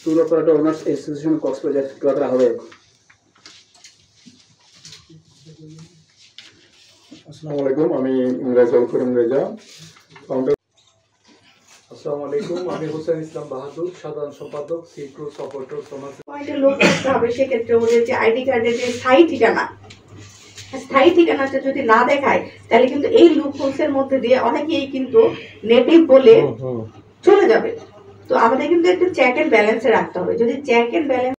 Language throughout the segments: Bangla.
Tour operator owners association Cox's Bazar ক্লাবের আহ্বায়ক। আসসালামু আলাইকুম, আমি রেজাউল করিম রেজা, ফাউন্ডার। আসসালামু আলাইকুম, আমি হোসেন ইসলাম বাহাদুর, সাধারণ সম্পাদক সি ক্রু সাপোর্টার্স ওনার্স। পয়েন্টে লোক করতে হবে, সেক্ষেত্রে ওদের যে আইডি কার্ডের যে স্থায়ী ঠিকানাটা যদি না দেখায়, তাহলে কিন্তু এই লুপহোলসের মধ্যে দিয়ে অনেকেই কিন্তু নেটিভ বলে চলে যাবে। তো আমাদের কিন্তু একটু চেক এন্ড ব্যালেন্সে রাখতে হবে। যদি চেক এন্ড ব্যালেন্স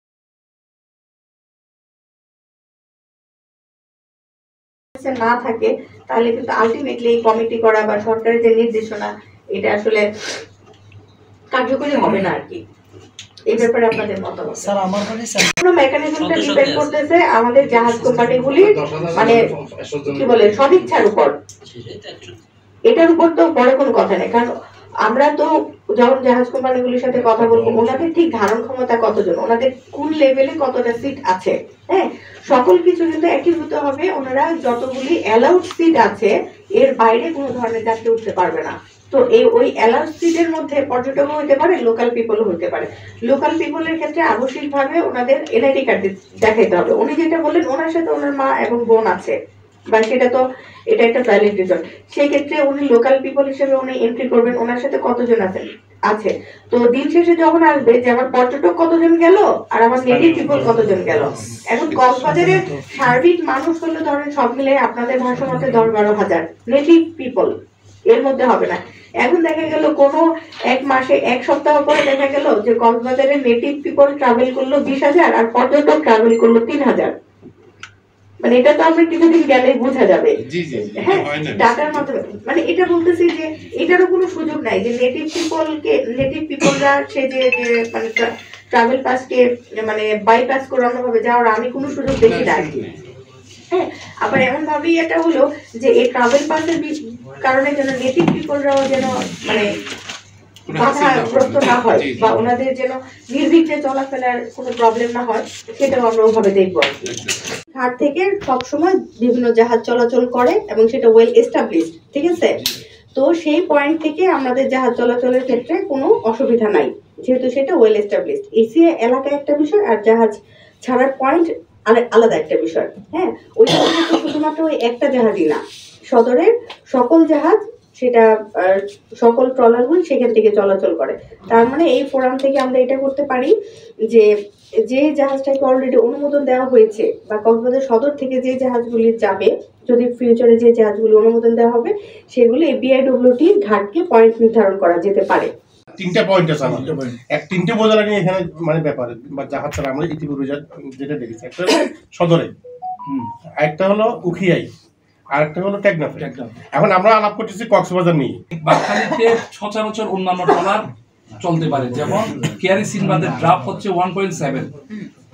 না থাকে, তাহলে কিন্তু আলটিমেটলি এই কমিটি করা বা সরকারের যে নির্দেশনা, এটা আসলে কার্যকরী হবে না আর কি। এই ব্যাপারে আপনাদের মতামত? স্যার, আমার মানে পুরো মেকানিজমটা ডিপেন্ড করতেছে আমাদের জাহাজ কোম্পানিগুলি মানে কি বলে সদিচ্ছার উপর। এটার উপর তো বড় কোনো কথা নেই, কারণ আমরা তো যখন জাহাজ কোম্পানিগুলির সাথে কথা বলবো, ওনাদের ঠিক ধারণ ক্ষমতা কতজন, ওনাদের কোন লেভেলে কতটা সিট আছে, হ্যাঁ, সকল কিছু কিন্তু একীভূত হবে। ওনারা যতগুলি অ্যালাউড সিট আছে, এর বাইরে কোনো ধরনের যাত্রী উঠতে পারবে না। তো এই ওই অ্যালাউড সিটের মধ্যে পর্যটকও হতে পারে, লোকাল পিপলও হতে পারে। লোকাল পিপলের ক্ষেত্রে আবশ্যিকভাবে ওনাদের এনআইডি কার্ড দেখাইতে হবে। উনি যেটা বললেন, ওনার সাথে ওনার মা এবং বোন আছে, বা সেটা তো এটা একটা ভ্যালিড রিজন। সেই ক্ষেত্রে উনি লোকাল পিপল হিসেবে উনি এন্ট্রি করবেন, ওনার সাথে কতজন আছে। তো দিন শেষে যখন আসবে যে আমার পর্যটক কতজন গেল আর আমার নেটিভ পিপল কতজন গেল। এখন কক্সবাজারের সার্বিক মানুষ হলো ধরেন সব মিলে আপনাদের ভাষা মতে 10-12 হাজার নেটিভ পিপল, এর মধ্যে হবে না। এখন দেখা গেল কোনো এক মাসে এক সপ্তাহ পরে দেখা গেল যে কক্সবাজারের নেটিভ পিপল ট্রাভেল করলো 20,000 আর পর্যটক ট্রাভেল করলো 3,000। মানে এটা তো আমরা কিছুদিন গেলে বোঝা যাবে। হ্যাঁ, ডাটার মাধ্যমে মানে এটা বলতেছি যে এটারও কোনো সুযোগ নাই যে নেটিভ পিপলরা সে যে মানে ট্রাভেল পাসকে মানে বাইপাস করানো হবে যাওয়ার আমি কোনো সুযোগ দেখি না আর কি। হ্যাঁ, আবার এমন ভাবেই এটা হলো যে এই ট্রাভেল পাসের কারণে যেন নেটিভ পিপলরাও যেন মানে বাধাগ্রস্ত না হয় বা ওনাদের যেন নির্বিঘ্নে চলাফেরার কোনো প্রবলেম না হয়, সেটাও আমরা ওভাবে দেখবো আর কি। ঘাট থেকে সবসময় বিভিন্ন জাহাজ চলাচল করে এবং সেটা ওয়েল এস্টাবলিশড, ঠিক আছে। তো সেই পয়েন্ট থেকে আমাদের জাহাজ চলাচলের ক্ষেত্রে কোনো অসুবিধা নাই, যেহেতু সেটা ওয়েল এস্টাবলিশড। এসিএ এলাকায় একটা বিষয় আর জাহাজ ছাড়ার পয়েন্ট আলাদা একটা বিষয়। হ্যাঁ, ওইটা শুধুমাত্র ওই একটা জাহাজই না, সদরের সকল জাহাজ, সেটা সকল ট্রলারগুলো সেখান থেকে চলাচল করে। তার মানে এই ফোরাম থেকে আমরা এটা করতে পারি যে যে জাহাজটাকে অলরেডি অনুমোদন দেওয়া হয়েছে বা কক্সবাজার সদর থেকে যে জাহাজগুলি যাবে, যদি ফিউচারে যে জাহাজগুলি অনুমোদন দেওয়া হবে, সেগুলো এই বিআইডব্লিউটি ঘাটকে পয়েন্ট নির্ধারণ করা যেতে পারে। তিনটা পয়েন্ট আছে আমাদের, তিনটে বোঝালা নিয়ে এখানে মানে ব্যাপার বা জাহাজ ছাড়া আমরা ইতিপূর্বে যেটা দেখেছি, একটা সদরে, একটা হলো উখিয়াই, আর একটা হলো টেকনাফে। এখন আমরা আলাপ করতেছি কক্সবাজার নিয়ে। বাকখালীতে সচরাচর অন্যান্য ট্রলার চলতে পারে, যেমন কেয়ারি সিনবাদের ড্রাফট হচ্ছে 1.7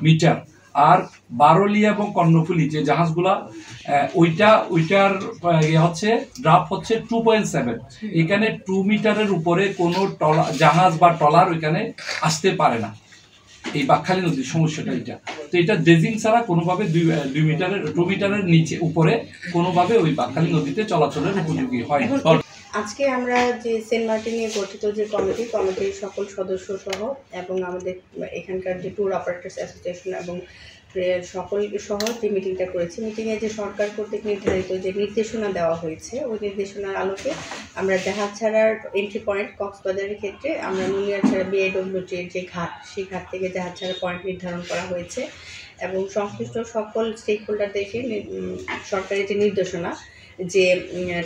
মিটার, আর বারোলিয়া এবং কর্ণফুলি যে জাহাজগুলা ওইটার হচ্ছে ড্রাফট হচ্ছে 2.7। এখানে 2 মিটারের উপরে কোনো জাহাজ বা ট্রলার ওইখানে আসতে পারে না। এই বাকখালী নদীর সমস্যাটা এটা। তো এটা ড্রেজিং ছাড়া কোনোভাবে 2 মিটারের নিচে উপরে কোনোভাবে ওই বাকখালী নদীতে চলাচলের উপযোগী হয়। আজকে আমরা যে সেন্ট মার্টিন নিয়ে গঠিত যে কমিটির সকল সদস্য সহ এবং আমাদের এখানকার যে ট্যুর অপারেটর্স অ্যাসোসিয়েশন এবং সকল সহ যে মিটিংটা করেছি, মিটিংয়ে যে সরকার কর্তৃক নির্ধারিত যে নির্দেশনা দেওয়া হয়েছে, ওই নির্দেশনার আলোকে আমরা জাহাজ ছাড়ার এন্ট্রি পয়েন্ট কক্সবাজারের ক্ষেত্রে আমরা নুনিয়ার ছাড়া বিআইডব্লিউটির যে ঘাট, সেই ঘাট থেকে জাহাজ ছাড়া পয়েন্ট নির্ধারণ করা হয়েছে এবং সংশ্লিষ্ট সকল স্টেক হোল্ডারদেরকে সরকারের যে নির্দেশনা যে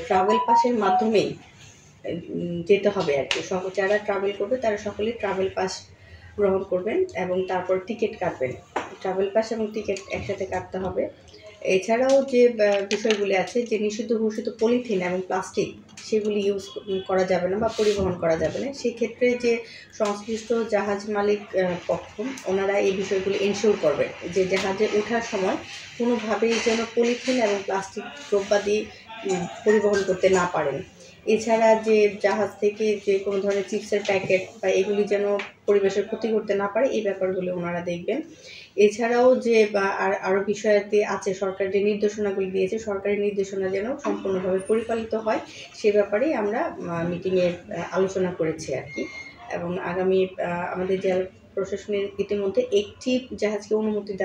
ট্রাভেল পাসের মাধ্যমেই যেতে হবে আর কি। যারা ট্রাভেল করবে তারা সকলেই ট্রাভেল পাস গ্রহণ করবেন এবং তারপর টিকিট কাটবেন। ট্রাভেল পাস এবং টিকিট একসাথে কাটতে হবে। এছাড়াও যে বিষয়গুলি আছে, যে নিষিদ্ধ ঘোষিত পলিথিন এবং প্লাস্টিক, সেগুলি ইউজ করা যাবে না বা পরিবহন করা যাবে না। সেক্ষেত্রে যে সংশ্লিষ্ট জাহাজ মালিক পক্ষ, ওনারা এই বিষয়গুলি এনশিওর করবে যে জাহাজে ওঠার সময় কোনোভাবেই যেন পলিথিন এবং প্লাস্টিক দ্রব্যাদি পরিবহন করতে না পারেন। এছাড়া যে জাহাজ থেকে যে কোনো ধরনের চিপসের প্যাকেট বা এগুলি যেন পরিবেশের ক্ষতি করতে না পারে, এই ব্যাপারগুলো ওনারা দেখবেন। এছাড়াও যে আরও বিষয়াদি আছে, সরকার যে নির্দেশনাগুলি দিয়েছে, সরকারি নির্দেশনা যেন সম্পূর্ণভাবে পরিপালিত হয়, সে ব্যাপারেই আমরা মিটিংয়ে আলোচনা করেছি আর কি। এবং আগামী আমাদের যে প্রশাসনের ইতিমধ্যে একটি জাহাজকে অনুমতি দেওয়া